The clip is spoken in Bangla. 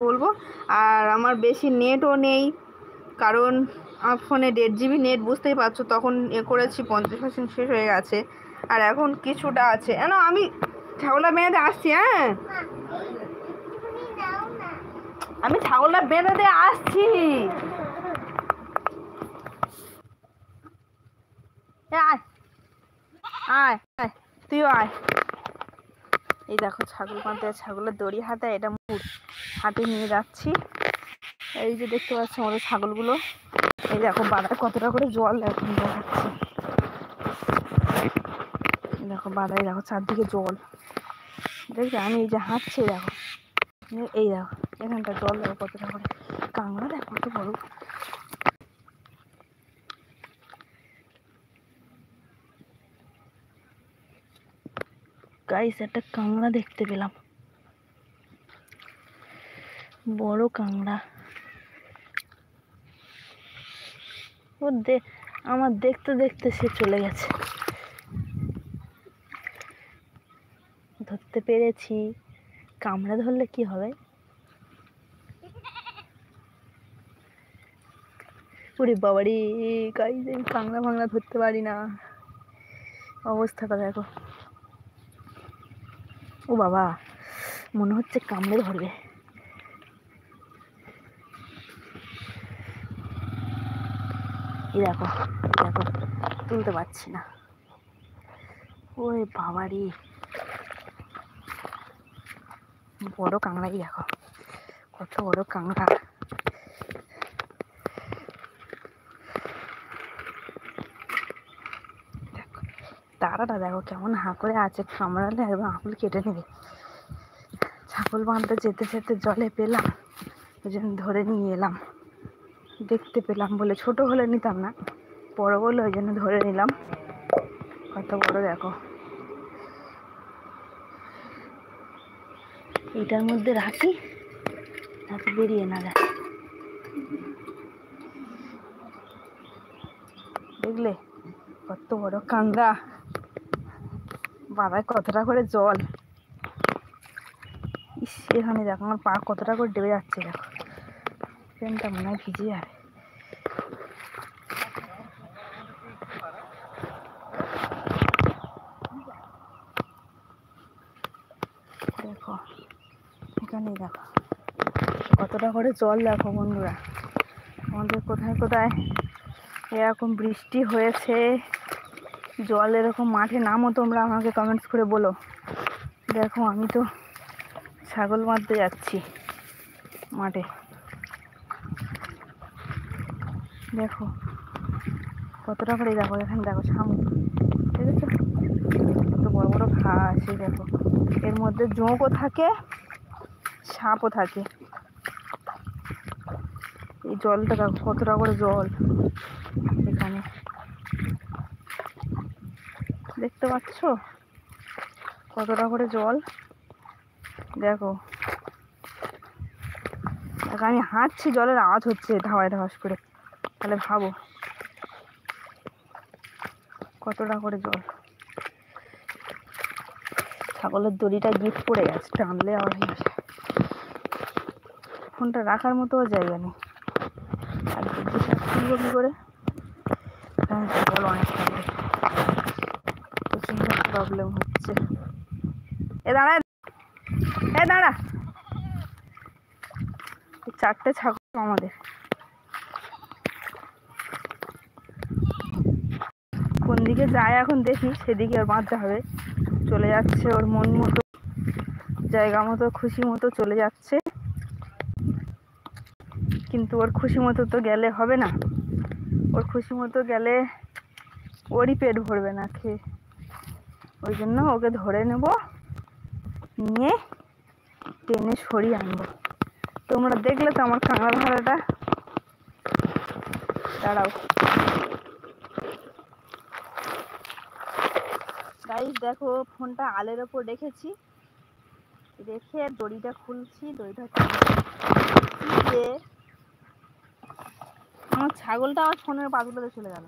বলবো। আর আমার বেশি নেটও নেই, কারণ আমার ফোনে 1.5 GB নেট, বুঝতেই পারছো। তখন করেছি 50% শেষ হয়ে গেছে, আর এখন কিছুটা আছে। আমি ছাগলটা বেঁধে আসছি। হ্যাঁ, আমি ছাগলটা বেঁধে দিয়ে আসছি। আয় আয় আয়, তুইও আয়। এই দেখো ছাগল বাঁধতে, ছাগলের দড়ি হাতে, এটা মুড় হাতে নিয়ে যাচ্ছি। এই যে দেখতে পাচ্ছ আমাদের ছাগলগুলো। এই দেখো বাদায় কতটা করে জল এখন দেখাচ্ছে। দেখো বাদায়, দেখো চারদিকে জল দেখবে। আমি এই যে হাঁটছি, দেখো এই দেখো এখানটা জল, দেখো কতটা করে। কাঁকড়া দেখো কত বড়। গাইস, একটা কাঁকড়া দেখতে পেলাম, বড় কাঁকড়া। ও আমার দেখতে দেখতে সে চলে গেছে। ধরতে পেরেছি। কামড়া ধরলে কি হবে? ওরে বাবারে গাইস, আমি কাঁকড়া ফাংড়া ধরতে পারি না। অবস্থাটা দেখো। ও বাবা, মনে হচ্ছে কামড়ে ধরবে। এই দেখো দেখো, তুলতে পারছি না। ওরে বাবারে, বড় কাঁকড়াই দেখো, কত বড় কাঁকড়া। তারাটা দেখো কেমন হাঁ করে আছে, কামড়ালে একদম আঙুল কেটে নেবে। ছাগল বাঁধতে যেতে যেতে জলে পেলাম, ওই জন্য ধরে নিয়ে এলাম। দেখতে পেলাম বলে, ছোট হলে নিতাম না, বড় বলে ওই জন্য ধরে নিলাম। কত বড় দেখো। এটার মধ্যে রাখি যাতে বেরিয়ে না যায়। দেখলে কত বড় কাঁকড়া, বাদায় কতটা করে জল। ইস, এখানে দেখো আমার পা কতটা করে ডেবে যাচ্ছে। দেখো প্যান্টটা মনে হয় ভিজে যাবে। দেখো এখানে দেখো কতটা করে জল। দেখো বন্ধুরা, আমাদের কোথায় কোথায় এরকম বৃষ্টি হয়েছে, জল এরকম মাঠে নামো, তোমরা আমাকে কমেন্টস করে বলো। দেখো আমি তো ছাগল বাঁধতে যাচ্ছি মাঠে। দেখো কতটা করে, দেখো এখানে দেখো শামুক, ঠিক আছে, কত বড় বড় ঘাস। এই দেখো এর মধ্যে জোঁকও থাকে, সাপও থাকে। এই জলটা দেখো কতটা করে জল এখানে, দেখতে পাচ্ছ কতটা করে জল। দেখো দেখো আমি হাঁটছি, জলের আওয়াজ হচ্ছে ধাওয়ায় ধাওয়াস করে, তাহলে ভাবো কতটা করে জল। ছাগলের দড়িটা গিট পড়ে গেছে, টানলে আবার হয়ে আসে। ফোনটা রাখার মতো জায়গা নেই, আর তুলবো কি করে? জল অনেক থাকবে, প্রচন্ড প্রবলেম হচ্ছে। এ দাঁড়া, এ দাঁড়া। চারটে ছাগল আমাদের। কোন দিকে যায় এখন দেখি, সেদিকে ওর বাঁধতে হবে। চলে যাচ্ছে ওর মন মতো, জায়গা মতো, খুশি মতো চলে যাচ্ছে। কিন্তু ওর খুশি মতো তো গেলে হবে না, ওর খুশি মতো গেলে ওরই পেট ভরবে না খেয়ে। ওই জন্য ওকে ধরে নেব, নিয়ে টেনে সরিয়ে আনবো। তোমরা দেখলে তো আমার কাঁকড়া ধরাটা। দাঁড়াও গাইস, দেখো ফোনটা আলের ওপর রেখেছি, রেখে দড়িটা খুলছি। দড়িটা খুলে আমার ছাগলটা আমার ফোনের পাতুলাতে চলে গেল।